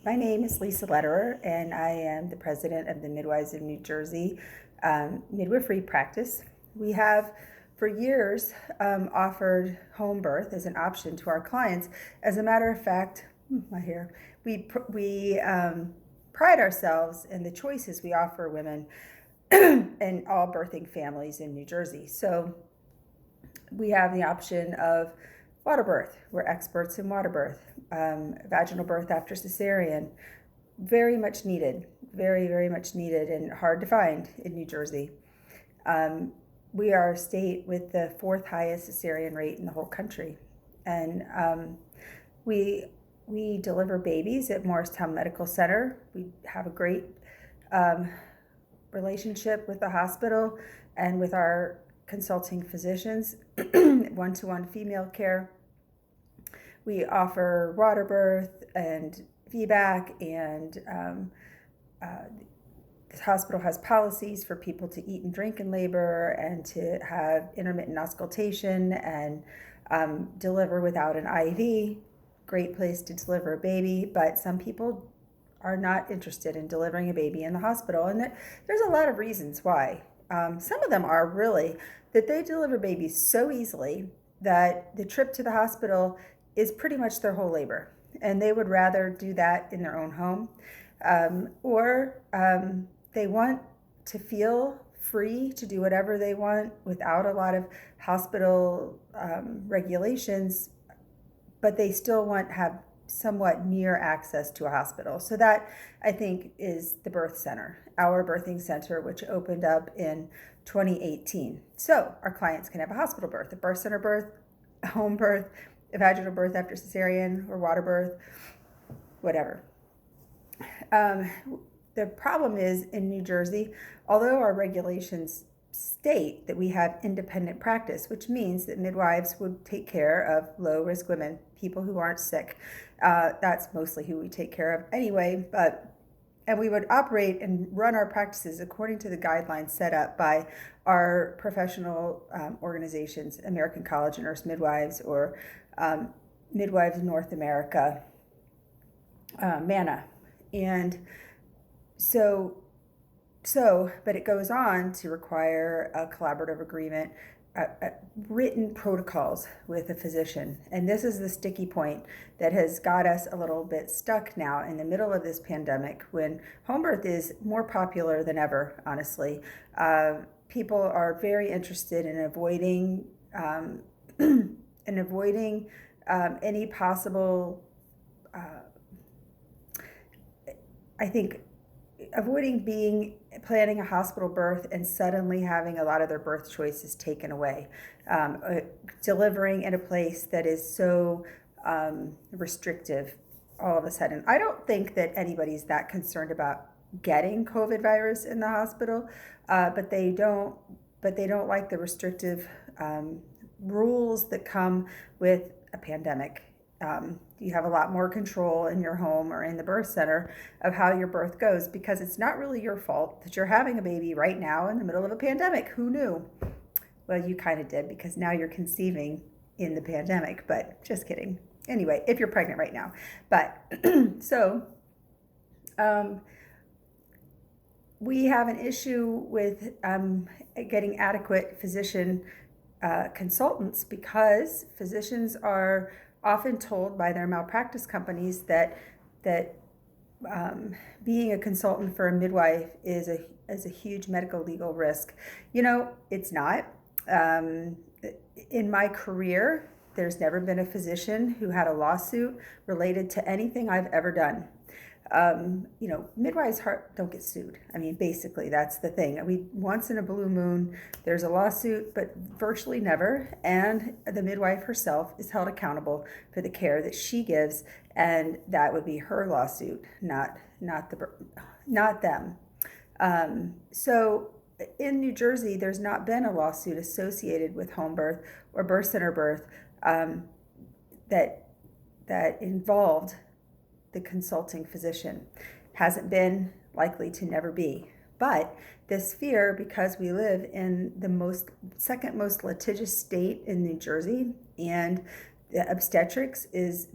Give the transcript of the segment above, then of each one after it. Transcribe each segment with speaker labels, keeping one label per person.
Speaker 1: My name is Lisa Lederer, and I am the president of the Midwives of New Jersey midwifery practice. We have, for years, offered home birth as an option to our clients. As a matter of fact, my hair, we pride ourselves in the choices we offer women and all birthing families in New Jersey. So we have the option of water birth. We're experts in water birth, vaginal birth after cesarean, very much needed, very, very much needed and hard to find in New Jersey. We are a state with the fourth highest cesarean rate in the whole country. And we deliver babies at Morristown Medical Center. We have a great relationship with the hospital and with our consulting physicians, one-to-one female care. We offer water birth and VBAC, and the hospital has policies for people to eat and drink in labor and to have intermittent auscultation and deliver without an IV. Great place to deliver a baby, but some people are not interested in delivering a baby in the hospital, and there's a lot of reasons why. Some of them are really that they deliver babies so easily that the trip to the hospital is pretty much their whole labor, and they would rather do that in their own home, or they want to feel free to do whatever they want without a lot of hospital regulations, but they still want to have somewhat near access to a hospital. So that, I think, is the birth center, our birthing center, which opened up in 2018. So our clients can have a hospital birth, a birth center birth, a home birth, a vaginal birth after cesarean, or water birth, whatever. The problem is in New Jersey, although our regulations state that we have independent practice, which means that midwives would take care of low-risk women, people who aren't sick. That's mostly who we take care of anyway, and we would operate and run our practices according to the guidelines set up by our professional organizations, American College of Nurse Midwives, or Midwives of North America, MANA. And but it goes on to require a collaborative agreement, written protocols with a physician. And this is the sticky point that has got us a little bit stuck now in the middle of this pandemic, when home birth is more popular than ever, honestly. People are very interested in avoiding any possible, I think, planning a hospital birth and suddenly having a lot of their birth choices taken away, delivering in a place that is so restrictive all of a sudden. I don't think that anybody's that concerned about getting COVID virus in the hospital, but they don't like the restrictive rules that come with a pandemic. You have a lot more control in your home or in the birth center of how your birth goes, because it's not really your fault that you're having a baby right now in the middle of a pandemic. Who knew? Well, you kind of did, because now you're conceiving in the pandemic, but just kidding. Anyway, if you're pregnant right now. But so we have an issue with getting adequate physician consultants, because physicians are often told by their malpractice companies that being a consultant for a midwife is a huge medical legal risk. It's not. In my career, there's never been a physician who had a lawsuit related to anything I've ever done. Midwives don't get sued. I mean, basically, that's the thing. Once in a blue moon, there's a lawsuit, but virtually never. And the midwife herself is held accountable for the care that she gives, and that would be her lawsuit, not them. So in New Jersey, there's not been a lawsuit associated with home birth or birth center birth that involved the consulting physician. Hasn't been, likely to never be. But this fear, because we live in the second most litigious state in New Jersey, and the obstetrics is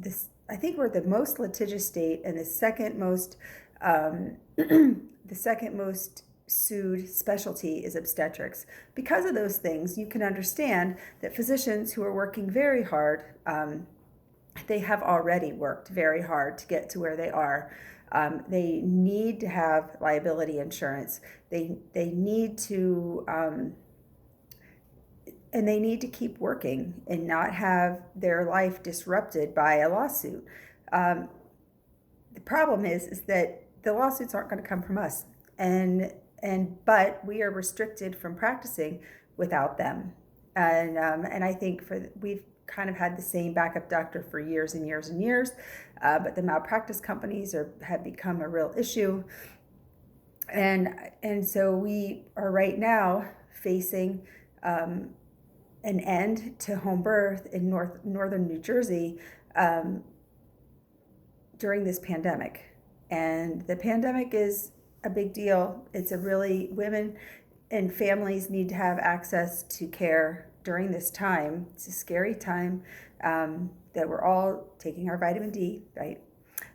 Speaker 1: I think we're the most litigious state and the second most the second most sued specialty is obstetrics. Because of those things, you can understand that physicians who are working very hard, they have already worked very hard to get to where they are. They need to have liability insurance. They need to and they need to keep working and not have their life disrupted by a lawsuit. The problem is that the lawsuits aren't going to come from us, but we are restricted from practicing without them. And I think we've kind of had the same backup doctor for years and years and years, but the malpractice companies have become a real issue, and so we are right now facing an end to home birth in northern New Jersey during this pandemic. And the pandemic is a big deal. Women and families need to have access to care during this time. It's a scary time that we're all taking our vitamin D, right?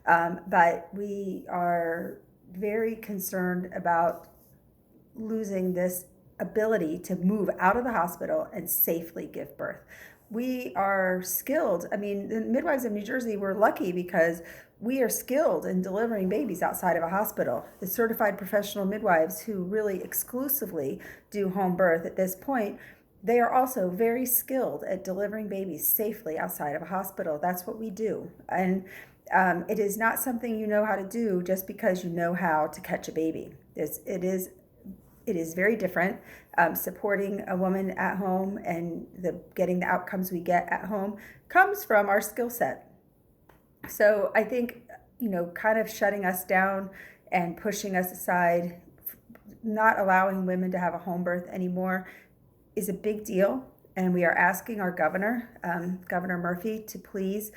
Speaker 1: But we are very concerned about losing this ability to move out of the hospital and safely give birth. We are skilled. I mean, the Midwives of New Jersey, we're lucky because we are skilled in delivering babies outside of a hospital. The certified professional midwives who really exclusively do home birth at this point, they are also very skilled at delivering babies safely outside of a hospital. That's what we do. And it is not something you know how to do just because you know how to catch a baby. It is very different. Supporting a woman at home and getting the outcomes we get at home comes from our skill set. So I think, kind of shutting us down and pushing us aside, not allowing women to have a home birth anymore is a big deal. And we are asking our governor, Governor Murphy, to please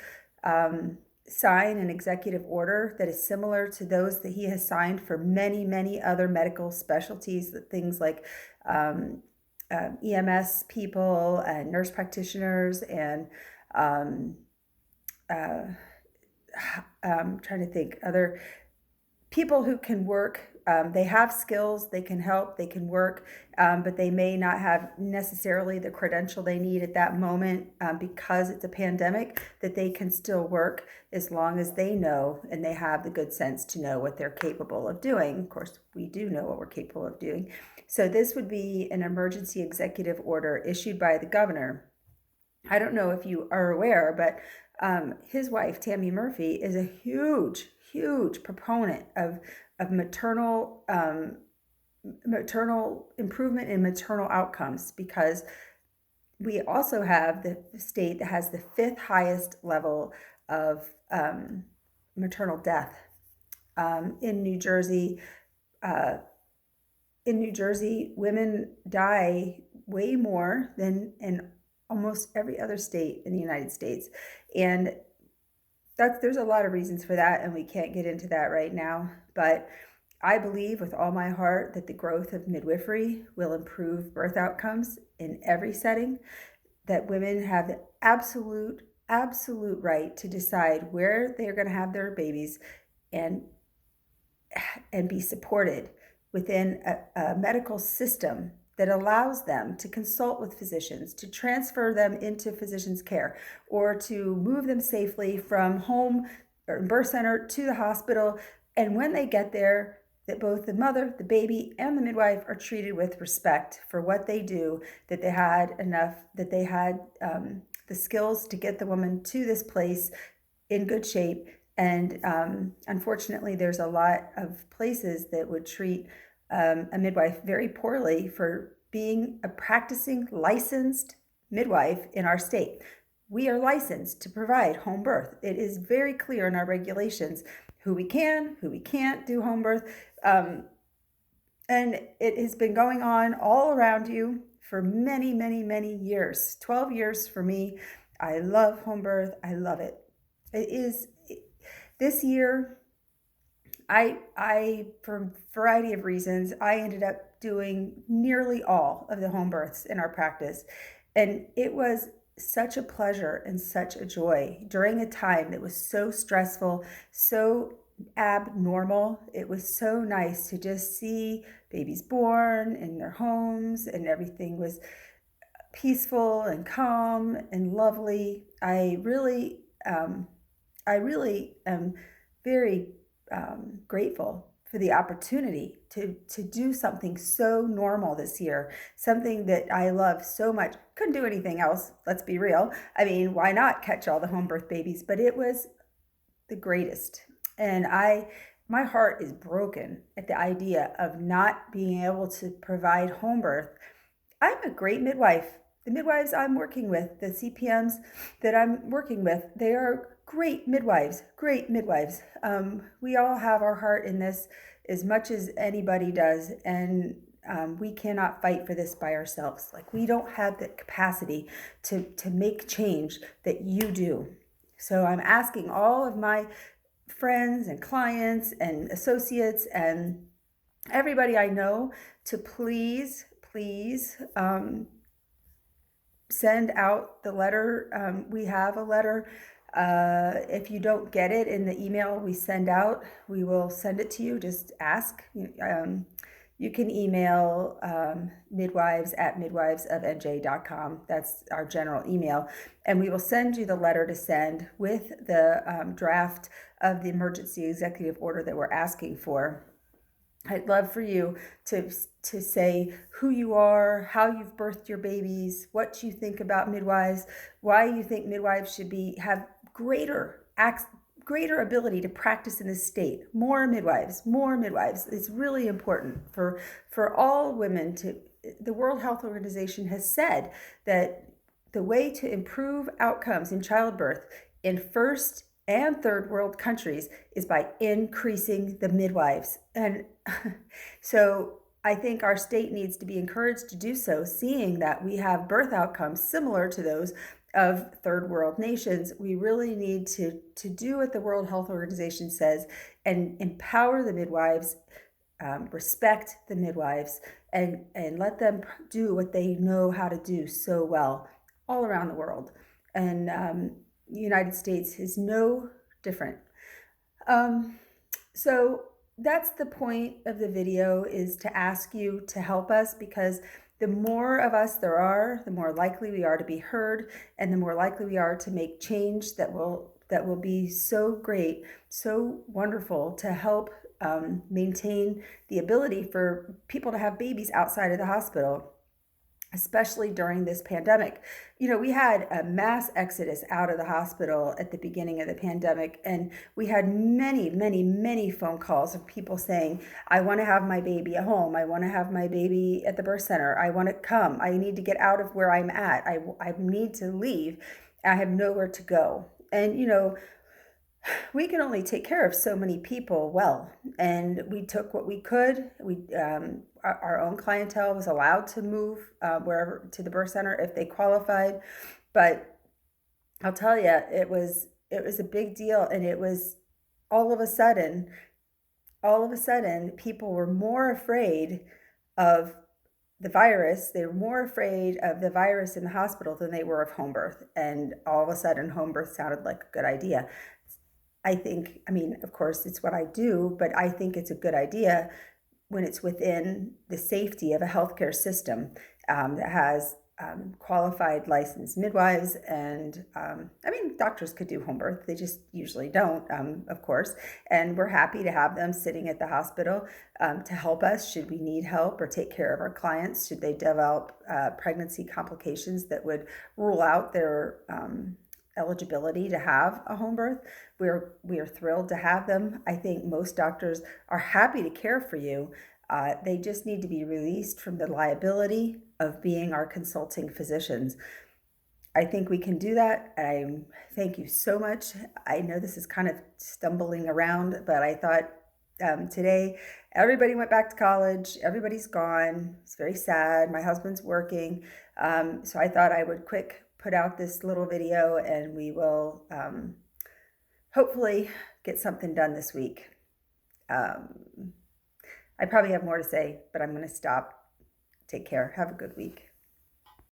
Speaker 1: sign an executive order that is similar to those that he has signed for many, many other medical specialties, things like EMS people and nurse practitioners and I'm trying to think, other people who can work. They have skills, they can help, they can work, but they may not have necessarily the credential they need at that moment because it's a pandemic, that they can still work as long as they know and they have the good sense to know what they're capable of doing. Of course, we do know what we're capable of doing. So this would be an emergency executive order issued by the governor. I don't know if you are aware, but his wife, Tammy Murphy, is a huge proponent of maternal improvement in maternal outcomes, because we also have the state that has the 5th highest level of maternal death. In New Jersey, women die way more than in almost every other state in the United States, and there's a lot of reasons for that, and we can't get into that right now. But I believe with all my heart that the growth of midwifery will improve birth outcomes in every setting, that women have the absolute right to decide where they're going to have their babies and be supported within a medical system that allows them to consult with physicians, to transfer them into physicians' care, or to move them safely from home or birth center to the hospital. And when they get there, that both the mother, the baby, and the midwife are treated with respect for what they do, that they had the skills to get the woman to this place in good shape. And unfortunately, there's a lot of places that would treat a midwife very poorly for being a practicing licensed midwife in our state. We are licensed to provide home birth. It is very clear in our regulations who we can't do home birth. And it has been going on all around you for many, many, many years. 12 years for me. I love home birth. I love it. This year, I, for a variety of reasons, I ended up doing nearly all of the home births in our practice. And it was such a pleasure and such a joy during a time that was so stressful, so abnormal. It was so nice to just see babies born in their homes, and everything was peaceful and calm and lovely. I really am very grateful for the opportunity to do something so normal this year, something that I love so much. Couldn't do anything else, let's be real. I mean, why not catch all the home birth babies? But it was the greatest. And my heart is broken at the idea of not being able to provide home birth. I'm a great midwife. The midwives I'm working with, the CPMs that I'm working with, they are great midwives, great midwives. We all have our heart in this as much as anybody does, and we cannot fight for this by ourselves. Like, we don't have the capacity to make change that you do. So I'm asking all of my friends and clients and associates and everybody I know to please send out the letter. We have a letter. If you don't get it in the email we send out, we will send it to you. Just ask. You can email midwives@midwivesofnj.com. That's our general email. And we will send you the letter to send with the draft of the emergency executive order that we're asking for. I'd love for you to say who you are, how you've birthed your babies, what you think about midwives, why you think midwives should have greater ability to practice in this state. More midwives. It's really important for all women to. The World Health Organization has said that the way to improve outcomes in childbirth in first and third world countries is by increasing the midwives. And so I think our state needs to be encouraged to do so, seeing that we have birth outcomes similar to those of third world nations. We really need to do what the World Health Organization says and empower the midwives, respect the midwives, and let them do what they know how to do so well all around the world. And the United States is no different. So that's the point of the video, is to ask you to help us, because the more of us there are, the more likely we are to be heard, and the more likely we are to make change that will be so great, so wonderful to help maintain the ability for people to have babies outside of the hospital, especially during this pandemic. We had a mass exodus out of the hospital at the beginning of the pandemic, and we had many phone calls of people saying, I want to have my baby at home. I want to have my baby at the birth center. I want to come. I need to get out of where I'm at. I need to leave. I have nowhere to go. And, we can only take care of so many people well, and we took what we could. Our own clientele was allowed to move wherever to the birth center if they qualified, but I'll tell you, it was a big deal, and it was all of a sudden people were more afraid of the virus. They were more afraid of the virus in the hospital than they were of home birth, and all of a sudden home birth sounded like a good idea. Of course, it's what I do, but I think it's a good idea when it's within the safety of a healthcare system that has qualified licensed midwives. And doctors could do home birth. They just usually don't, of course. And we're happy to have them sitting at the hospital to help us should we need help, or take care of our clients should they develop pregnancy complications that would rule out their eligibility to have a home birth. We are thrilled to have them. I think most doctors are happy to care for you. They just need to be released from the liability of being our consulting physicians. I think we can do that. I thank you so much. I know this is kind of stumbling around, but I thought today everybody went back to college. Everybody's gone. It's very sad. My husband's working. So I thought I would put out this little video, and we will hopefully get something done this week. I probably have more to say, but I'm going to stop. Take care. Have a good week.